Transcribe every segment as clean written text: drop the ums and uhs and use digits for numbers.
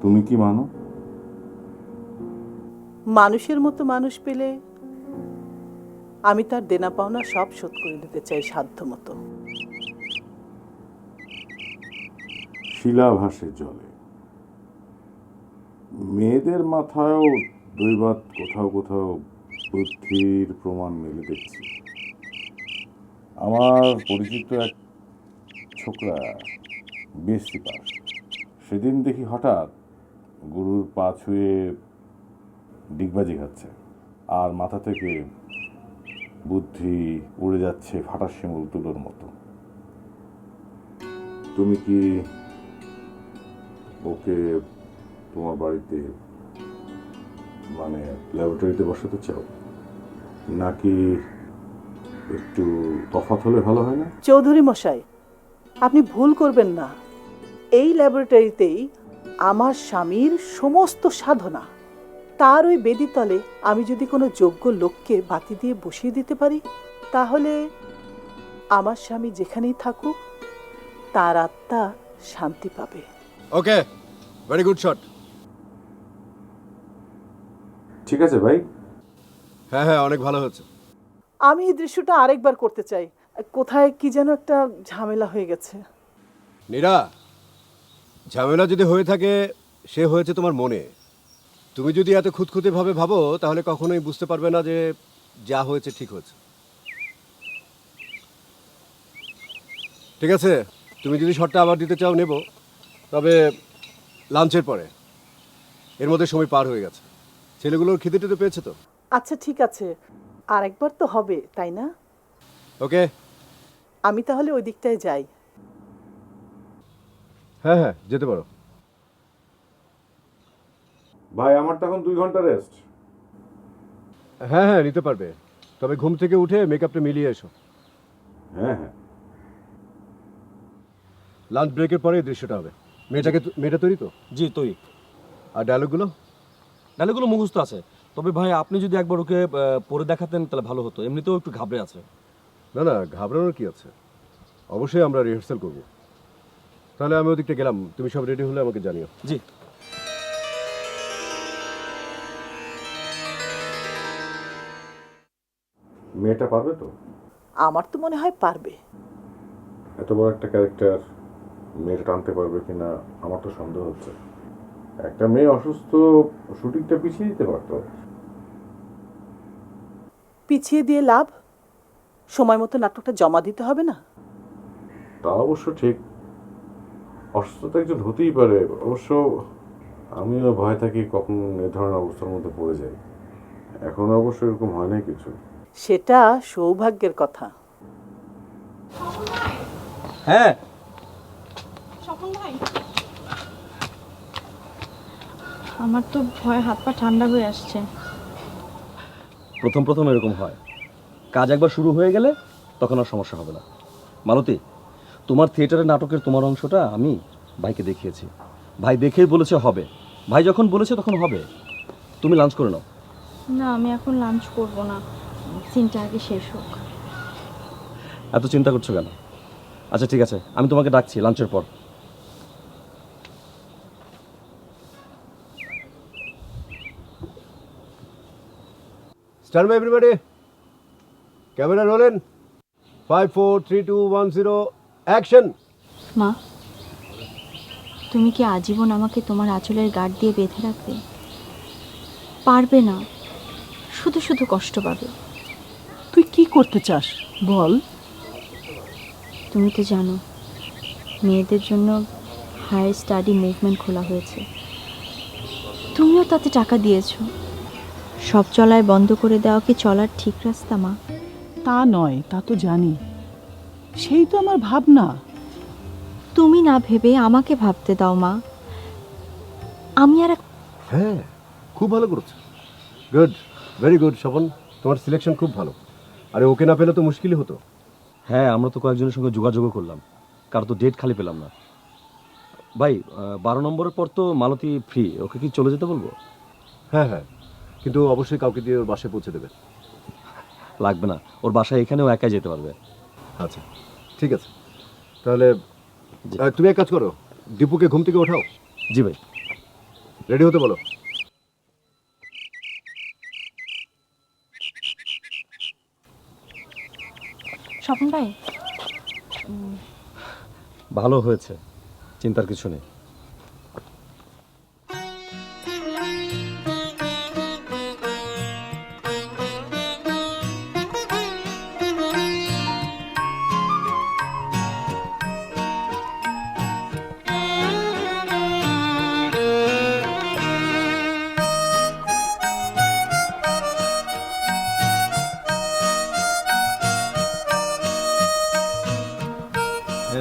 তুমি কি মানো? মানুষের মতো মানুষ পেলে আমি তার দেনা পাওনা সব শোধ করে দিতে চাই সাধ্য মতো। শিলা ভাসে জলে, মেয়েদের মাথায়ও দৈবাত কোথাও কোথাও বুদ্ধির প্রমাণ মেলে দেখছি। আমার পরিচিত এক ছোকরা বিএসসি পাস, সেদিন দেখি হঠাৎ গুরুর পা ছুঁয়ে ডিগবাজি খাচ্ছে, আর মাথা থেকে বুদ্ধি উড়ে যাচ্ছে ফাটা শিমুল তুলোর মতো। তুমি কি ওকে তোমার বাড়িতে মানে ল্যাবরেটরিতে বসাতে চাও, নাকি একটু তফাৎ হলে ভালো হয় না? চৌধুরী মশাই, আপনি ভুল করবেন না। এই ল্যাবরেটরিতেই আমার স্বামীর সমস্ত সাধনা। তার ওই বেদিতলে আমি যদি কোনো যোগ্য লোককে বাতি দিয়ে বসিয়ে দিতে পারি, তাহলে আমার স্বামী যেখানেই থাকুক তার আত্মা শান্তি পাবে। ওকে, ভেরি গুড শট। ঠিক আছে ভাই। হ্যাঁ হ্যাঁ, অনেক ভালো হচ্ছে। আমি এই দৃশ্যটা আরেকবার করতে চাই। কোথায় কি যেন একটা ঝামেলা হয়ে গেছে। নীরা, ঝামেলা যদি হয়ে থাকে সে হয়েছে তোমার মনে। তুমি যদি এত খুঁতখুঁতে ভাবে ভাবো তাহলে কখনোই বুঝতে পারবে না যে যা হয়েছে ঠিক হয়েছে। ঠিক আছে, তুমি যদি শটটা আবার দিতে চাও নেব, তবে লাঞ্চের পরে। এর মধ্যে সময় পার হয়ে গেছে। ছেলেগুলোর খিদে টিদে পেয়েছে তো? আচ্ছা ঠিক আছে, আরেকবার তো হবে, তাই না? ওকে। আমি তাহলে ওই দিকটায় যাই। হ্যাঁ হ্যাঁ, যেতে পারো। ভাই, আমার তো এখন 2 ঘন্টা রেস্ট। হ্যাঁ হ্যাঁ, নিতে পারবে, তবে ঘুম থেকে উঠে মেকআপটা মিলিয়ে এসো। হ্যাঁ হ্যাঁ। লাঞ্চ ব্রেকের পরে এই দৃশ্যটা হবে। মেয়েটা তৈরি তো? জি তৈরি। আর ডায়লগগুলো? ডায়লগুলো মুখস্থ আছে, তবে ভাই আপনি যদি একবার ওকে পড়ে দেখাতেন তাহলে ভালো হতো। এমনিতেও একটু ঘাবড়ে আছে। না না, ঘাবড়ানোর কি আছে, অবশ্যই আমরা রিহার্সাল করব। তাহলে আমি ওদিকটা গেলাম, তুমি সব রেডি হলে আমাকে জানিও। জি। মেয়েটা পারবে তো? আমার তো মনে হয় পারবে। এত বড় একটা ক্যারেক্টার মেয়েটা টানতে পারবে কিনা আমার তো সন্দেহ হচ্ছে। একটা মেয়ে অসুস্থ, শুটিংটা পিছিয়ে দিতে পারতো। পিছিয়ে দিয়ে লাভ? সময় মতো নাটকটা জমা দিতে হবে না? তা অবশ্য ঠিক, অসুস্থতা একজন হতেই পারে। অবশ্য আমিও ভয় থাকি কখন এ ধরনের অবস্থার মধ্যে পড়ে যাই। এখন অবশ্য এরকম হয় না কিছু। সেটা সৌভাগ্যের কথা। হ্যাঁ। স্বপন ভাই, আমার তো ভয় হাত পা ঠান্ডা হয়ে আসছে। প্রথম প্রথম এরকম হয়, কাজ একবার শুরু হয়ে গেলে তখন আর সমস্যা হবে না। মালতী, তোমার থিয়েটারের নাটকের তোমার অংশটা আমি ভাইকে দেখিয়েছি। ভাই দেখেই বলেছে হবে। ভাই যখন বলেছে তখন হবে। তুমি লাঞ্চ করে নাও। না, আমি এখন লাঞ্চ করব না, সিনটা আগে শেষ হোক। এত চিন্তা করছো কেন? আচ্ছা ঠিক আছে, আমি তোমাকে ডাকছি লাঞ্চের পর। Stand by everybody, camera rolling. 5 4 3 2 1 0 action. মা, তুমি কি আজীবন আমাকে তোমার আঁচলের গাঁট দিয়ে বেঁধে রাখবে? পারবে না, শুধু শুধু কষ্ট পাবে। তুই কি করতে চাস বল? তুমি তো জানো মেয়েদের জন্য হায়ার স্টাডি মুভমেন্ট খোলা হয়েছে। তুমিও তাতে টাকা দিয়েছো। সব চলায় বন্ধ করে দেওয়া কি চলার ঠিক রাস্তা মা? তা নয়, তা তো জানি। সেই তো আমার ভাবনা। তুমি না ভেবে আমাকে ভাবতে দাও মা। আমি আর হ্যাঁ, খুব ভালো করেছো। গুড, ভেরি গুড স্বপন, তোমার সিলেকশন খুব ভালো। আরে ওকে না পেলে তো মুশকিলই হতো। হ্যাঁ, আমরা তো কয়েকজনের সঙ্গে যোগাযোগও করলাম, কারো তো ডেট খালি পেলাম না। ভাই 12 নম্বরের পর তো মালতী ফ্রি, ওকে কি চলে যেতে বলবো? হ্যাঁ হ্যাঁ, কিন্তু অবশ্যই কাউকে দিয়ে ওর বাসায় পৌঁছে দেবে। লাগবে না, ওর বাসায় এখানেও একাই যেতে পারবে। আচ্ছা ঠিক আছে, তাহলে তুমি এক কাজ করো, দীপুকে ঘুম থেকে ওঠাও। জি ভাই। রেডি হতে বলো। স্বপন ভাই, ভালো হয়েছে, চিন্তার কিছু নেই।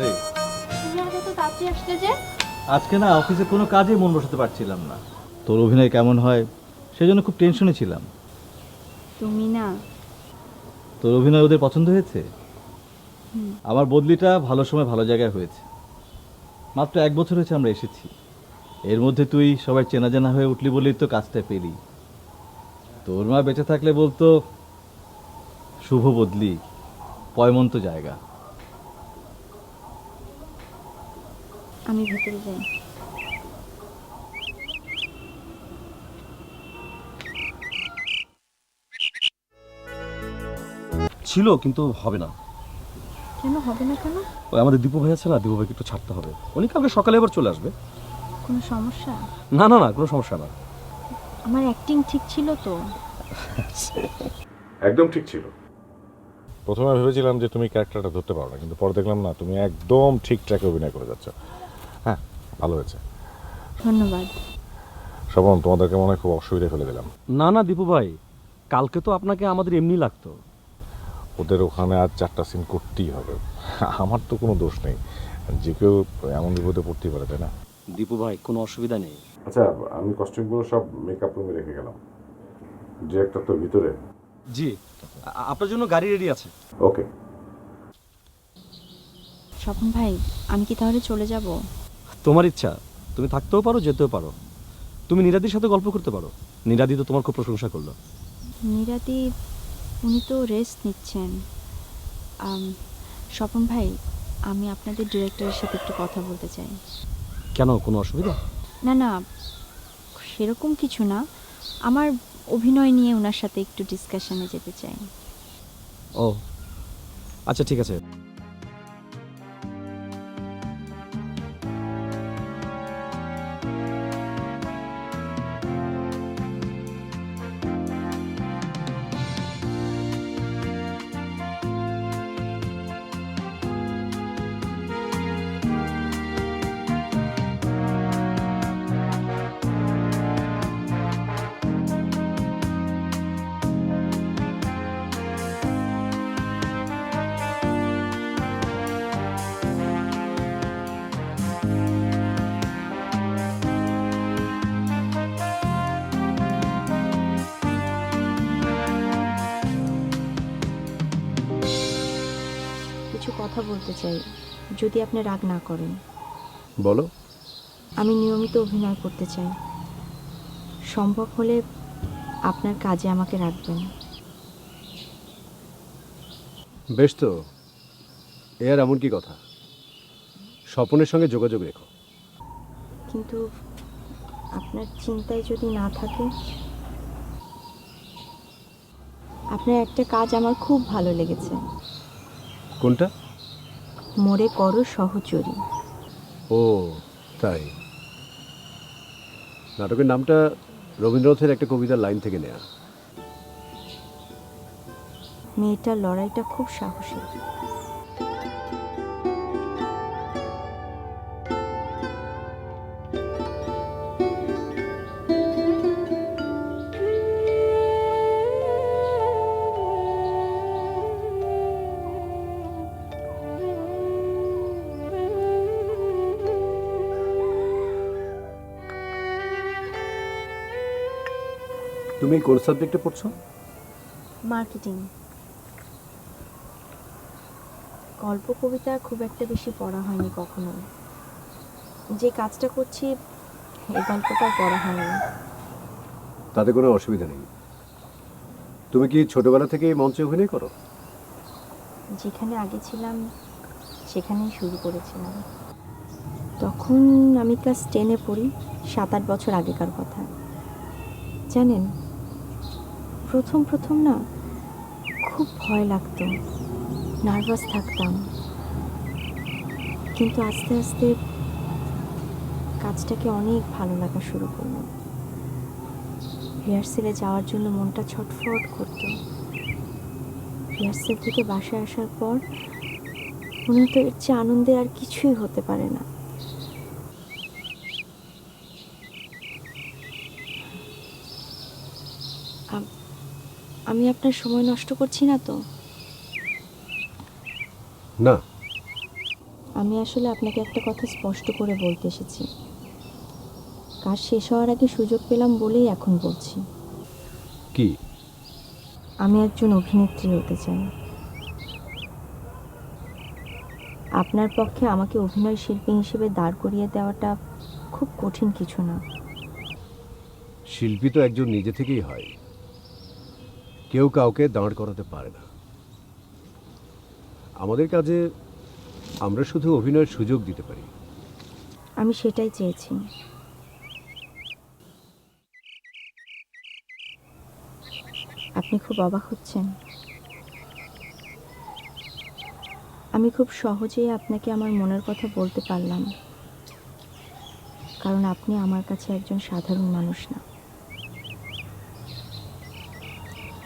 এই, তুমি তো তাড়াতাড়ি আসলে যে। আজকে না অফিসে কোনো কাজে মন বসাতে পারছিলাম না। তোর অভিনয় কেমন হয় সেই জন্য খুব টেনশনে ছিলাম। তুমি না, তোর অভিনয় ওদের পছন্দ হয়েছে। আমার বদলিটা ভালো সময় ভালো জায়গায় হয়েছে। মাত্র 1 বছর হয়েছে আমরা এসেছি, এর মধ্যে তুই সবাই চেনা জানা হয়ে উঠলি বলেই তো কাজটা পেলি। তোর মা বেঁচে থাকলে বলতো, শুভ বদলি, পয়মন্ত জায়গা। আমি ভেতরে যাই। ছিল কিন্তু হবে না। কেন হবে না কেন? ওই আমাদের দীপু ভাই আছে না, দীপু ভাইকে একটু ছাড়তে হবে। উনি কালকে সকালে আবার চলে আসবে। কোনো সমস্যা? না না না, কোনো সমস্যা না। আমার অ্যাক্টিং ঠিক ছিল তো? একদম ঠিক ছিল। প্রথমে ভেবেছিলাম যে তুমি ক্যারেক্টারটা ধরতে পারো না, কিন্তু পরে দেখলাম না, তুমি একদম ঠিক ট্র্যাকে অভিনয় করে যাচ্ছ। হ্যাঁ, ভালো হয়েছে। ধন্যবাদ। শোভন, তোমাদেরকে মনে হয় খুব অসুবিধায় ফেলে দিলাম। না না দীপু ভাই, কালকে তো আপনাকে আমাদের এমনি লাগতো। ওদের ওখানে আজ 4টা সিন করতেই হবে। আমার তো কোনো দোষ নেই, যে কেউ এমন বিপদে পড়তেই পারে, তাই না? দীপু ভাই, কোনো অসুবিধা নেই। আচ্ছা, আমি কস্টিউমগুলো সব মেকআপ রুমে রেখে গেলাম। ডিরেক্টর তো ভিতরে। জি, আপনার জন্য গাড়ি রেডি আছে। ওকে। স্বপন ভাই, আমি কি তাহলে চলে যাব? তোমার ইচ্ছা, তুমি থাকতেও পারো, যেতেও পারো। তুমি নীরাদির সাথে গল্প করতে পারো। নীরাদি তো তোমার খুব প্রশংসা করলো। নীরাদি, উনি তো রেস্ট নিচ্ছেন। স্বপন ভাই, আমি আপনাদের ডিরেক্টরের সাথে একটু কথা বলতে চাই। কেন, কোনো অসুবিধা? না না, সেরকম কিছু না। আমার অভিনয় নিয়ে ওনার সাথে একটু ডিসকাশনে যেতে চাই। ও আচ্ছা, ঠিক আছে। কিছু কথা বলতে চাই, যদি আপনি রাগ না করেন। বলো। আমি নিয়মিত অভিনয় করতে চাই। সম্ভব হলে আপনার কাজে আমাকে রাখবেন। বেশ তো, এ আর এমন কি কথা। স্বপনের সঙ্গে যোগাযোগ রেখো। কিন্তু আপনার চিন্তায় যদি না থাকে। আপনার একটা কাজ আমার খুব ভালো লেগেছে। কোনটা? মোরে করো সহচরী। ও তাই। নাটকের নামটা রবীন্দ্রনাথের একটা কবিতার লাইন থেকে নেয়া। মেয়েটার লড়াইটা খুব সাহসী। তুমি কোন সাবজেক্টে পড়ছো? মার্কেটিং। গল্প কবিতা খুব একটা বেশি পড়া হয়নি কখনো। যে কাজটা করছি এই গল্পটা পড়া হয়নি। তাতে কোনো অসুবিধা নেই। তুমি কি ছোটবেলা থেকে মঞ্চে অভিনয় করো? যেখানে আগে ছিলাম সেখানেই শুরু করেছিলাম। তখন আমি ক্লাস 10-এ পড়ি, 7-8 বছর আগেকার কথা। জানেন, প্রথম না খুব ভয় লাগতো, নার্ভাস থাকতাম, কিন্তু আস্তে আস্তে কাজটাকে অনেক ভালো লাগা শুরু করলো। রিহার্সেলে যাওয়ার জন্য মনটা ছটফট করতো। রিহার্সেল থেকে বাসায় আসার পর মনে হতো এর চেয়ে আনন্দের আর কিছুই হতে পারে না। আমি আপনার সময় নষ্ট করছি না তো? না। আমি আসলে আপনাকে একটা কথা স্পষ্ট করে বলতে এসেছি। কাজ শেষ হওয়ার আগে সুযোগ পেলাম বলেই এখন বলছি। কি? আমি একজন অভিনেত্রী হতে চাই। আপনার পক্ষে আমাকে অভিনয় শিল্পী হিসেবে দাঁড় করিয়ে দেওয়াটা খুব কঠিন কিছু না। শিল্পী তো একজন নিজে থেকেই হয়, কেউ কাউকে দাঁড় করাতে পারে না। আমাদের কাজে আমরা শুধু অভিনয়ের সুযোগ দিতে পারি। আমি সেটাই চেয়েছি। আপনি খুব অবাক হচ্ছেন। আমি খুব সহজেই আপনাকে আমার মনের কথা বলতে পারলাম, কারণ আপনি আমার কাছে একজন সাধারণ মানুষ না,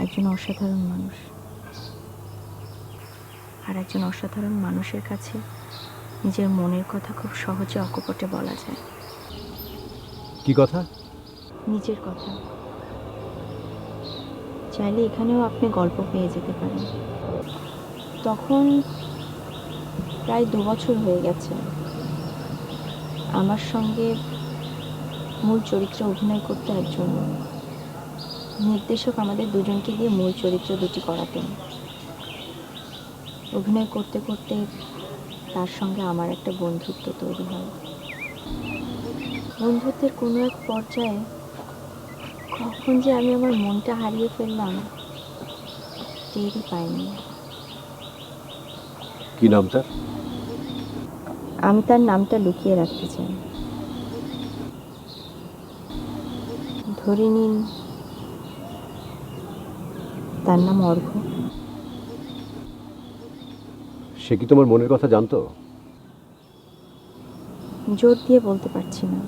একজন অসাধারণ মানুষ। আর একজন অসাধারণ মানুষের কাছে নিজের মনের কথা খুব সহজে অকপটে বলা যায়। কি কথা? নিজের কথা। চাইলে এখানেও আপনি গল্প পেয়ে যেতে পারেন। তখন প্রায় 2 বছর হয়ে গেছে আমার সঙ্গে মূল চরিত্রে অভিনয় করতে একজন নির্দেশক আমাদের দুজনকে দিয়ে মূল চরিত্র দুটি করাতেন। অভিনয় করতে করতে তার সঙ্গে আমার একটা বন্ধুত্ব তৈরি হয়। বন্ধুত্বের কোনো এক পর্যায়ে কখন যে আমি আমার মনটা হারিয়ে ফেললাম টেরই পাইনি। কি নাম তার? আমি তার নামটা লুকিয়ে রাখতে চাই। ধরে নিন তার নাম অর্ঘ্য। সে কি তোমার মনের কথা জানতো? জোর দিয়ে বলতে পারছি না।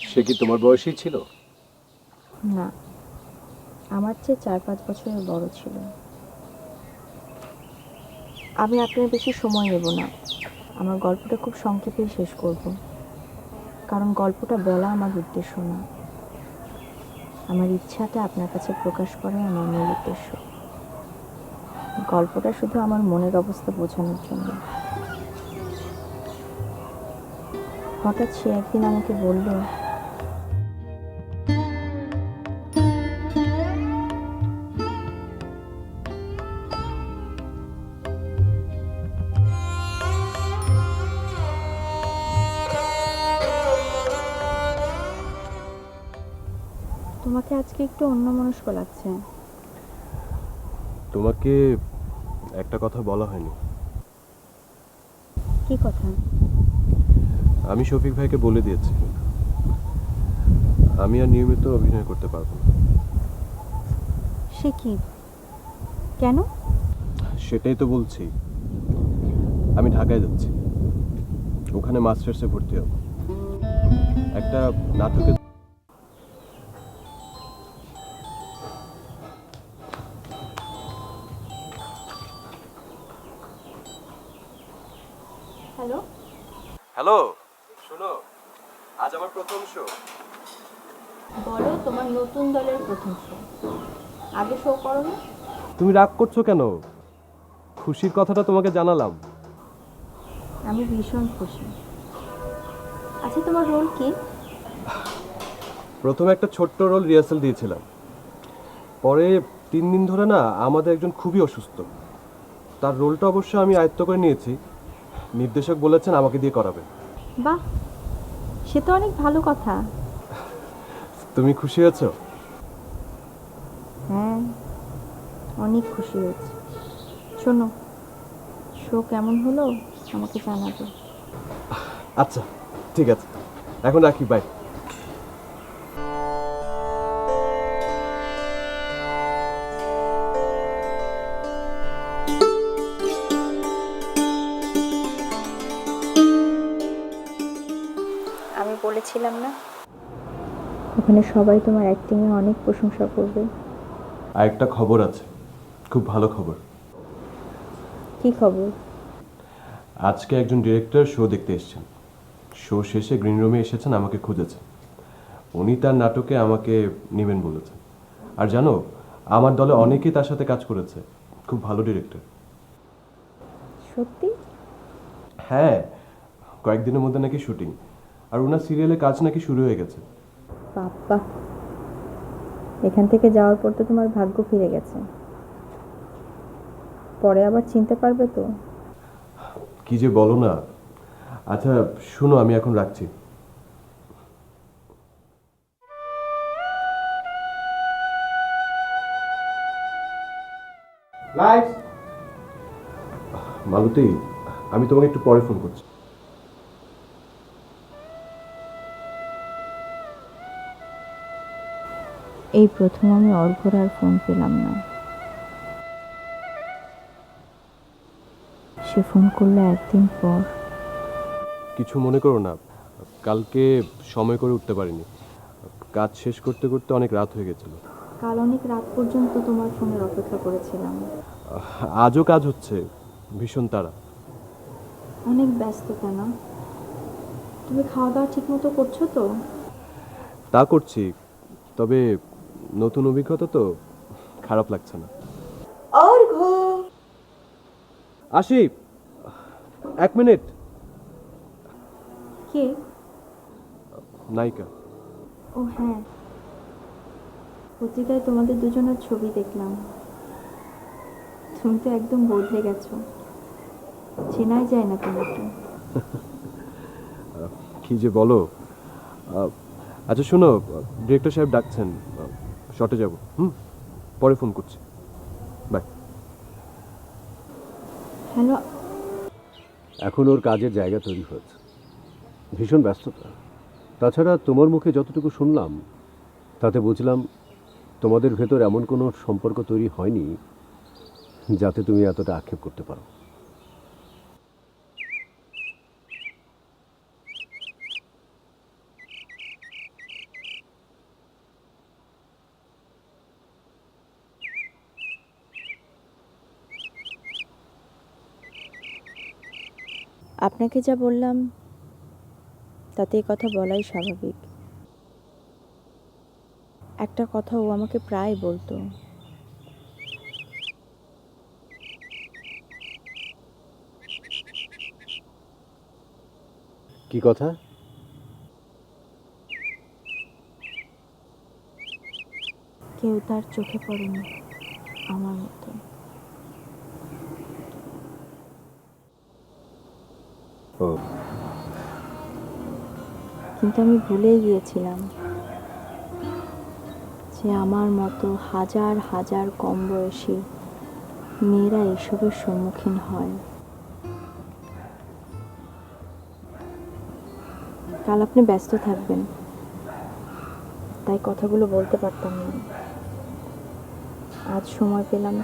সে কি তোমার বয়সী ছিল? না, আমার চেয়ে 4-5 বছরের বড় ছিল। আমি আপনার বেশি সময় নেব না, আমার গল্পটা খুব সংক্ষেপেই শেষ করব, কারণ গল্পটা বলা আমার উদ্দেশ্য না। আমার ইচ্ছাটা আপনার কাছে প্রকাশ করাই আমার মূল উদ্দেশ্য। গল্পটা শুধু আমার মনের অবস্থা বোঝানোর জন্য। হঠাৎ সে একদিন আমাকে বলল, তোমাকে আজকে একটু অন্যমনস্ক লাগছে। তোমাকে একটা কথা বলা হয়নি। কি কথা? আমি শফিক ভাইকে বলে দিয়েছি আমি আর নিয়মিত অভিনয় করতে পারবো না। সে কি? কেন? সেটাই তো বলছি, আমি ঢাকায় যাচ্ছি, ওখানে মাস্টার্সে ভর্তি হব। একটা নাটকে হ্যালো। হ্যালো, শোনো, আজ আমার প্রথম শো। বলো, তোমার নতুন দলের প্রথম শো। আগে শো করো না? তুমি রাগ করছো কেন? খুশির কথাটা তোমাকে জানালাম। আমি ভীষণ খুশি। আচ্ছা, তোমার রোল কি? প্রথমে একটা ছোট্ট রোল রিহার্সাল দিয়েছিলাম, পরে 3 দিন ধরে না আমাদের একজন খুবই অসুস্থ, তার রোলটা অবশ্য আমি আয়ত্ত করে নিয়েছি। নির্দেশক বলেছেন আমাকে দিয়ে করাবে। বাহ, সে তো অনেক ভালো কথা। তুমি খুশি হয়েছো? হ্যাঁ, অনেক খুশি হয়েছি। শোনো, শো কেমন হলো আমাকে জানাবে। আচ্ছা ঠিক আছে, এখন রাখি, বাই। আমি বলেছিলাম না, ওখানে সবাই তোমার অ্যাক্টিংয়ে অনেক প্রশংসা করবে। আর একটা খবর আছে, খুব ভালো খবর। কি খবর? আজকে একজন ডিরেক্টর শো দেখতে এসেছেন। শো শেষে গ্রিন রুমে এসেছেন, আমাকে খুঁজেছেন। উনি তার নাটকে আমাকে নেবেন বলেছেন। আর জানো, আমার দলে অনেকেই তার সাথে কাজ করেছে। খুব ভালো ডিরেক্টর। সত্যি? হ্যাঁ, কয়েকদিনের মধ্যে নাকি শুটিং। আর ওনার সিরিয়ালে কাজ নাকি শুরু হয়ে গেছে। বাবা, এখান থেকে যাওয়ার পর তো তোমার ভাগ্য ফিরে গেছে। পরে আবার চিনতে পারবে তো? কি যে বলো না। আচ্ছা শুনো, আমি এখন রাখছি। মালতী, আমি তোমাকে একটু পরে ফোন করছি। এই প্রথম আমি অর্ঘ্যর আর ফোন পেলাম না। সে ফোন করলো একদিন পর। কিছু মনে করো না, কালকে সময় করে উঠতে পারিনি। কাজ শেষ করতে করতে অনেক রাত হয়ে গেছিল। কাল অনেক রাত পর্যন্ত তোমার ফোনের অপেক্ষা করেছিলাম। আজও কাজ হচ্ছে, ভীষণ তাড়া। অনেক ব্যস্ত কেন? তুমি খাওয়া দাওয়া ঠিক মতো করছো তো? তা করছি, তবে নতুন অভিজ্ঞতা তো, খারাপ লাগছে না। অর্ঘ্য, আসি, 1 মিনিট। কে? নায়িকা। ও হ্যাঁ, পত্রিকায় তোমাদের দুজনের ছবি দেখলাম। তুমি তো একদম বদলে গেছো, চেনাই যায় না তোমাকে। কি যে বলো। আচ্ছা শোনো, ডিরেক্টর সাহেব ডাকছেন, শর্টে যাব। পরে ফোন করছি, বাই। হ্যালো। এখন ওর কাজের জায়গা তৈরি হয়েছে, ভীষণ ব্যস্ততা। তাছাড়া তোমার মুখে যতটুকু শুনলাম, তাতে বুঝলাম তোমাদের ভেতর এমন কোনো সম্পর্ক তৈরি হয়নি যাতে তুমি এতটা আক্ষেপ করতে পারো। আপনাকে যা বললাম তাতে এই কথা বলাই স্বাভাবিক। একটা কথা ও আমাকে প্রায় বলতো, কি কথা? কেউ তার চোখে পড়েনি আমার মতো। ও, কিন্তু আমি ভুলেই গিয়েছিলাম যে আমার মতো হাজার হাজার কম বয়সী মেয়েরা এসবের সম্মুখীন হয়। কাল আপনি ব্যস্ত থাকবেন, তাই কথাগুলো বলতে পারতাম না। আজ সময় পেলাম,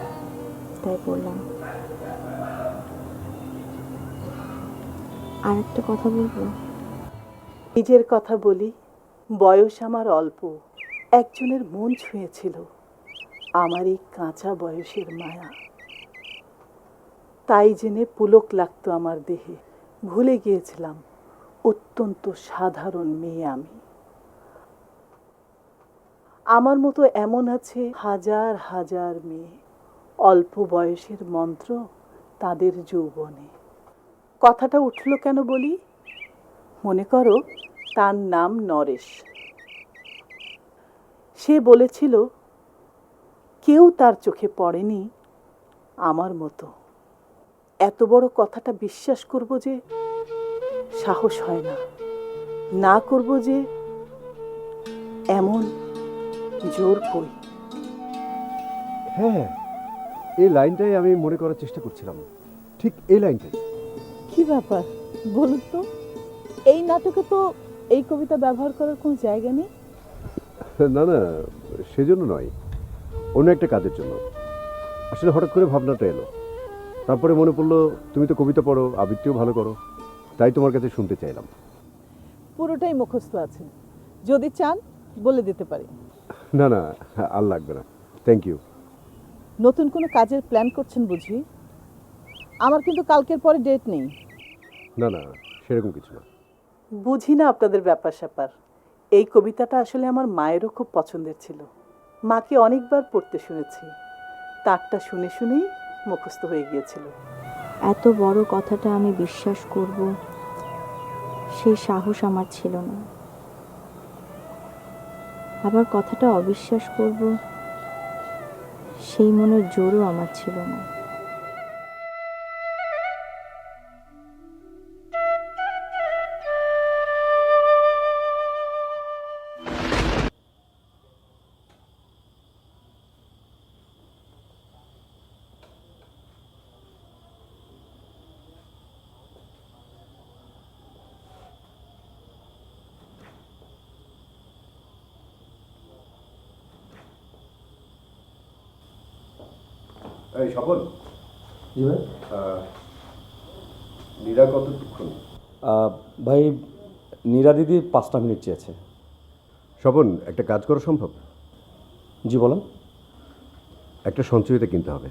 তাই বললাম। আর একটা কথা বলবো? নিজের কথা বলি, বয়স আমার অল্প। একজনের মন ছুঁয়েছিল আমার এই কাঁচা বয়সের মায়া। তাই জেনে পুলক লাগতো আমার দেহে। ভুলে গিয়েছিলাম অত্যন্ত সাধারণ মেয়ে আমি। আমার মতো এমন আছে হাজার হাজার মেয়ে, অল্প বয়সের মন্ত্র তাদের যৌবনে। কথাটা উঠল কেন বলি, মনে করো তার নাম নরেশ। সে বলেছিল কেউ তার চোখে পড়েনি আমার মতো। এত বড় কথাটা বিশ্বাস করব যে সাহস হয় না, না করব যে এমন জোর কই। হ্যাঁ, এই লাইনটাই আমি মনে করার চেষ্টা করছিলাম, ঠিক এই লাইনটাই। কি ব্যাপার বলুন তো, এই নাটকে তো এই কবিতা ব্যবহার করার কোনো জায়গা নেই। না না, সেজন্য নয়, অন্য একটা কাজের জন্য। আসলে হঠাৎ করে ভাবনাটা এলো, তারপরে মনে পড়লো তুমি তো কবিতা পড়ো, আবৃত্তিও ভালো করো, তাই তোমার কাছে শুনতে চাইলাম। পুরোটাই মুখস্থ আছে, যদি চান বলে দিতে পারি। না না, আর লাগবে না, থ্যাংক ইউ। নতুন কোনো কাজের প্ল্যান করছেন বুঝি? আমার কিন্তু কালকের পরে ডেট নেই। না না, সেরকম কিছু না। বুঝি না আপনাদের ব্যাপার স্যাপার। এই কবিতাটা আসলে আমার মায়েরও খুব পছন্দের ছিল, মাকে অনেকবার পড়তে শুনেছি, তারটা শুনে শুনেই মুখস্থ হয়ে গিয়েছিল। এত বড় কথাটা আমি বিশ্বাস করব সেই সাহস আমার ছিল না, আবার কথাটা অবিশ্বাস করব সেই মনের জোরও আমার ছিল না। এই স্বপন, জি ভাই। নীরা কতক্ষণ? ভাই, নীরা দিদি 5টা মিনিট চেয়েছে। স্বপন, একটা কাজ করা সম্ভব? জি বলেন। একটা সঞ্চয়িতা কিনতে হবে।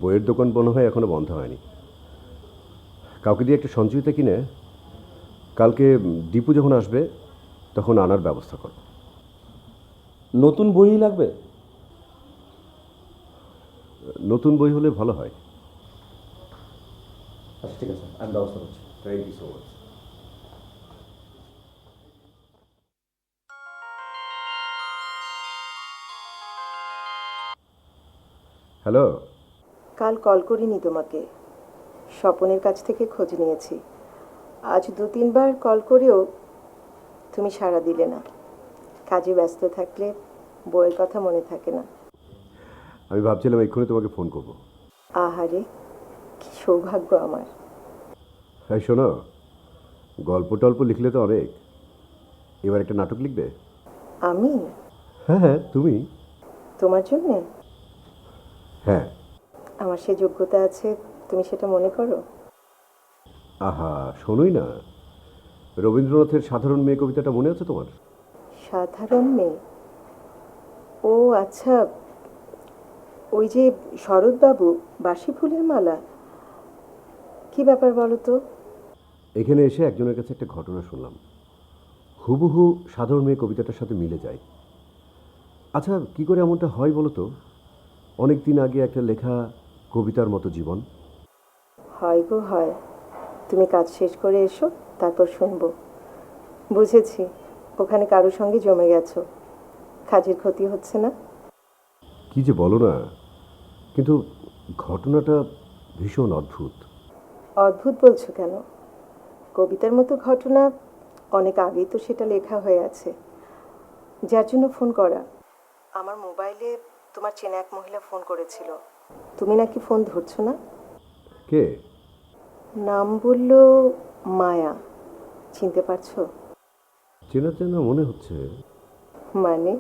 বইয়ের দোকান মনে হয় এখনো বন্ধ হয়নি। কাউকে দিয়ে একটা সঞ্চয়িতা কিনে কালকে দীপু যখন আসবে তখন আনার ব্যবস্থা করো। নতুন বই লাগবে? নতুন বই হলে ভালো হয়। আচ্ছা ঠিক আছে, আমি ব্যবস্থা করছি। Thank you so much. Hello. কাল কল করিনি তোমাকে, স্বপনের কাছ থেকে খোঁজ নিয়েছি। আজ 2-3বার কল করেও তুমি সাড়া দিলে না। কাজে ব্যস্ত থাকলে বইয়ের কথা মনে থাকে না। আমি ভাবছিলাম এক্ষুনি তোমাকে ফোন করব। আহারে, কি সৌভাগ্য আমার। হ্যাঁ শোনো, গল্প টল্প লিখলে তো অনেক, এবার একটা নাটক লিখবে? আমি? হ্যাঁ হ্যাঁ, তুমি। তোমার জন্যে? হ্যাঁ। আমার সে যোগ্যতা আছে তুমি সেটা মনে করো? আহা, শোনোই না, রবীন্দ্রনাথের সাধারণ মেয়ে কবিতাটা মনে আছে তোমার? সাধারণ মেয়ে? ও আচ্ছা, ওই যে শরৎবাবু বাসি ফুলের মালা। কি ব্যাপার বলো তো? এখানে এসে একজনের কাছে একটা ঘটনা শুনলাম, হুবহু সাধারণ মেয়ে কবিতাটার সাথে মিলে যায়। আচ্ছা, কি করে এমনটা হয় বলো তো? অনেক দিন আগে একটা লেখা কবিতার মতো জীবন। হয় গো হয়, তুমি কাজ শেষ করে এসো, তারপর শুনবো। বুঝেছি, ওখানে কারোর সঙ্গে জমে গেছো, কাজের ক্ষতি হচ্ছে না? কি যে বলো না, কিন্তু ঘটনাটা ভীষণ অদ্ভুত। অদ্ভুত বলছো কেন? কবিতার মতো ঘটনা অনেক আগেই তো সেটা লেখা হয়ে আছে, যার জন্য ফোন করা। আমার মোবাইলে তোমার চেনা এক মহিলা ফোন করেছিল, তুমি নাকি ফোন ধরছো না। কে? নাম বলল মায়া, চিনতে পারছো? চেনা চেনা মনে হচ্ছে। মানে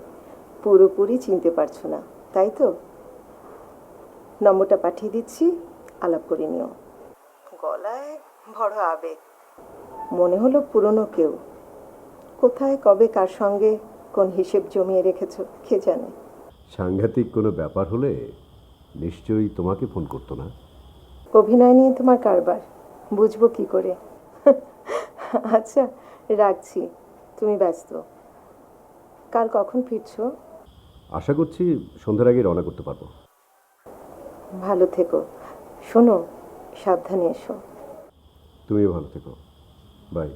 পুরোপুরি চিনতে পারছো না, তাই তো? নম্বরটা পাঠিয়ে দিচ্ছি, আলাপ করে নিও। গলায় বড় আবেগ, মনে হলো পুরনো কেউ। কোথায় কবে কার সঙ্গে কোন হিসেব জমিয়ে রেখেছো কে জানে। সাংঘাতিক কোনো ব্যাপার হলে নিশ্চয়ই তোমাকে ফোন করতো না। অভিনয় নিয়ে তোমার কারবার, বুঝবো কি করে। আচ্ছা রাখছি, তুমি ব্যস্ত। কাল কখন ফিরছো? আশা করছি সন্ধ্যার আগে রওনা করতে পারবো। ভালো থেকো, শোনো সাবধানে এসো। তুমিও ভালো থেকো, বাই।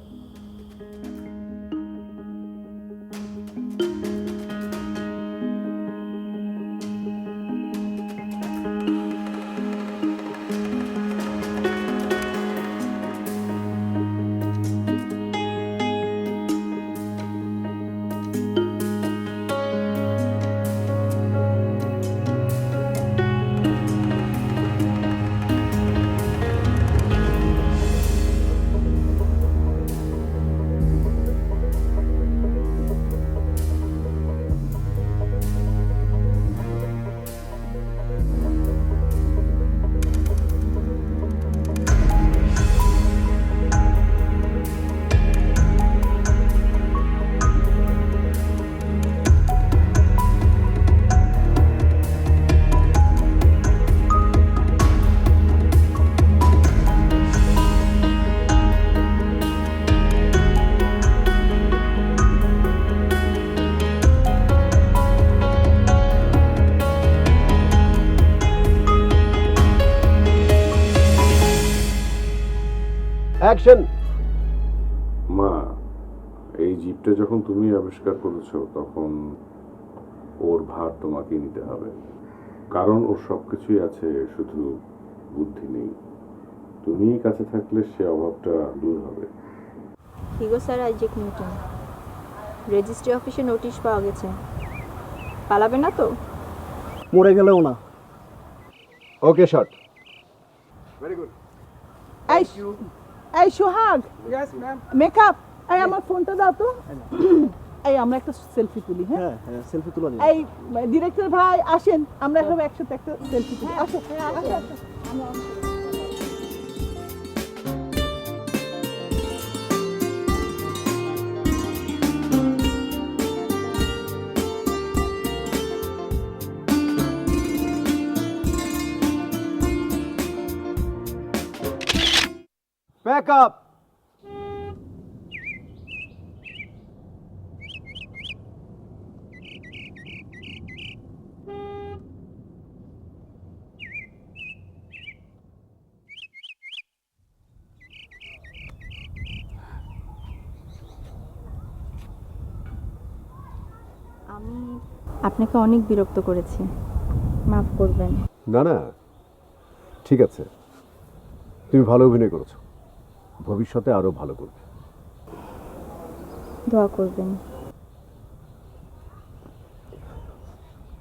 অ্যাকশন! মা, এই জীবটা যখন তুমি আবিষ্কার করেছো তখন ওর ভার তোমাকেই নিতে হবে, কারণ ওর সবকিছুই আছে, শুধু বুদ্ধি নেই। তুমি কাছে থাকলে সে অভাবটা দূর হবে। হিগো স্যার আইজেক নিউটন, রেজিস্ট্রি অফিসে নোটিশ পাওয়া গেছে। পালাবে না তো? মরে গেলেও না। ওকে, শট। এই সোহাগ, মেকআপ, এই আমার ফোনটা দাও তো। এই আমরা একটা সেলফি তুলি। হ্যাঁ হ্যাঁ হ্যাঁ, সেলফি তোলা যায়। এই ডিরেক্টর ভাই আসেন, আমরা সবাই একসাথে একটা সেলফি তুলি। আসেন, আসেন। Back up! আমি আপনাকে অনেক বিরক্ত করেছি, মাফ করবেন। না না, ঠিক আছে। তুমি ভালো অভিনয় করেছো, ভবিষ্যতে আরো ভালো করবে। দোয়া করবেন।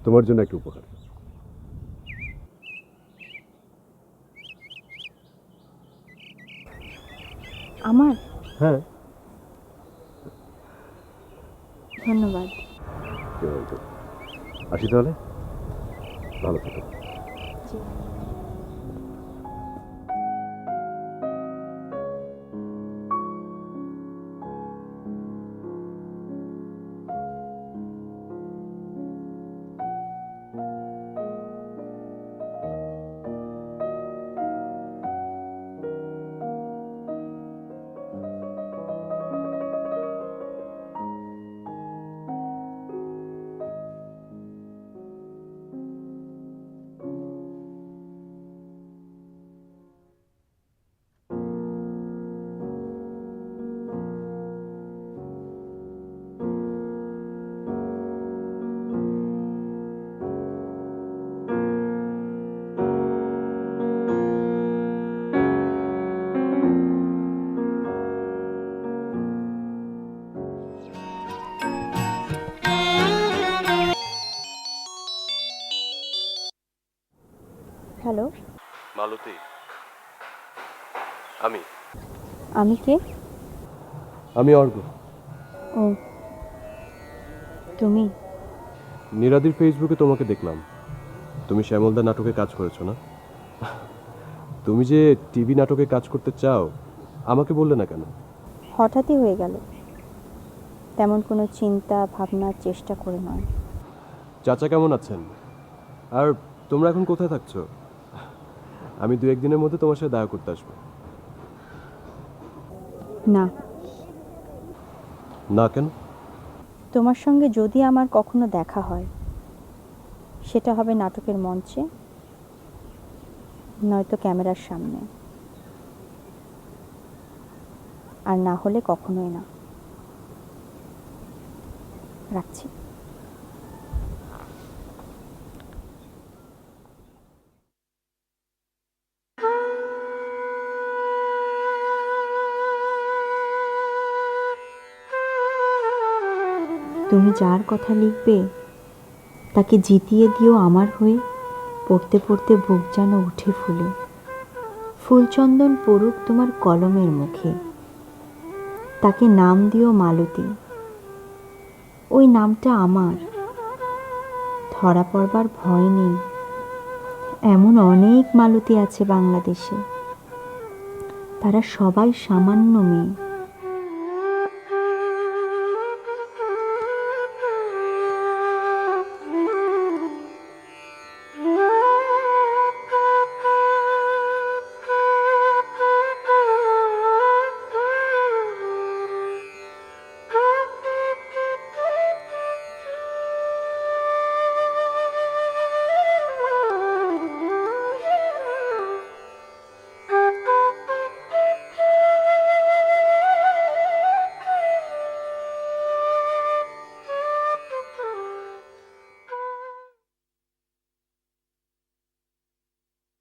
তোমার জন্য একটা উপহার। আমার? হ্যাঁ। ধন্যবাদ। আসি তাহলে, ভালো থেকো। জি। হ্যালো, মালতী, আমি কে? আমি অর্ঘ। ও, তুমি? নীরাদির ফেসবুকে তোমাকে দেখলাম। তুমি শ্যামলদা নাটকে কাজ করেছো না? তুমি যে টিভি নাটকে কাজ করতে চাও, আমাকে বললে না কেন? হঠাৎই হয়ে গেল, তেমন কোনো চিন্তা ভাবনার চেষ্টা করে নয়। চাচা কেমন আছেন? আর তোমরা এখন কোথায় থাকছো? আমি 2-1 দিনের মধ্যে তোমার সাথে দেখা করতে আসবো। না। না কেন? তোমার সঙ্গে যদি আমার কখনো দেখা হয়, সেটা হবে নাটকের মঞ্চে, নয়তো ক্যামেরার সামনে, আর না হলে কখনোই না। রাখছি। তুমি যার কথা লিখবে তাকে জিতিয়ে দিও আমার হয়ে, পড়তে পড়তে বুক যেন উঠে ফুলে। ফুলচন্দন পড়ুক তোমার কলমের মুখে, তাকে নাম দিও মালতী। ওই নামটা আমার, ধরা পড়বার ভয় নেই। এমন অনেক মালতী আছে বাংলাদেশে, তারা সবাই সামান্য মেয়ে,